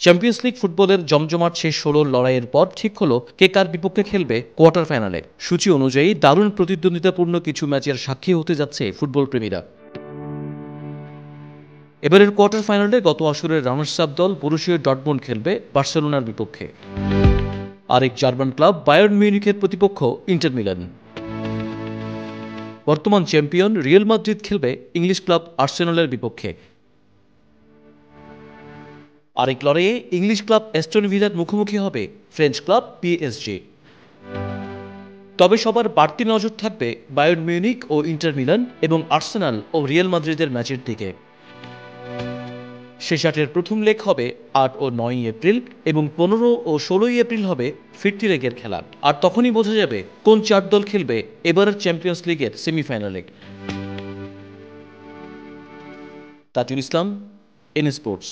Champions league ফুটবলের জমজমাট শেষ ১৬ লড়াইয়ের পর ঠিক হলো কে কার বিপক্ষে খেলবে কোয়ার্টার ফাইনালে। সূচি অনুযায়ী দারুণ প্রতিদ্বন্দ্বিতাপূর্ণ কিছু ম্যাচের সাক্ষী হতে যাচ্ছে ফুটবল প্রেমীরা। এবারের কোয়ার্টার ফাইনালে গত আসরের রানার্স আপ দল বরুসিয়া ডর্টমুন্ড খেলবে বার্সেলোনার বিপক্ষে। আরেক জার্মান ক্লাব বায়ার্ন মিউনিখের প্রতিপক্ষ ইন্টার মিলান। বর্তমান চ্যাম্পিয়ন রিয়াল মাদ্রিদ খেলবে ইংলিশ ক্লাব আর্সেনালের বিপক্ষে। আরেক লড়াইয়ে ইংলিশ ক্লাব অ্যাস্টন ভিলার মুখোমুখি হবে ফ্রেঞ্চ ক্লাব পিএসজি। তবে সবার বাড়তি নজর থাকবে বায়ার্ন মিউনিখ ও ইন্টার মিলান এবং আর্সেনাল ও রিয়াল মাদ্রিদের ম্যাচের দিকে। শেষ আটের প্রথম লেগ হবে ৮ ও ৯ এপ্রিল এবং ১৫ ও ১৬ এপ্রিল হবে ফিরতি লেগের খেলা। আর তখনই বোঝা যাবে কোন চার দল খেলবে এবারের চ্যাম্পিয়ন্স লিগের সেমিফাইনালে। Tajul Islam, N sports.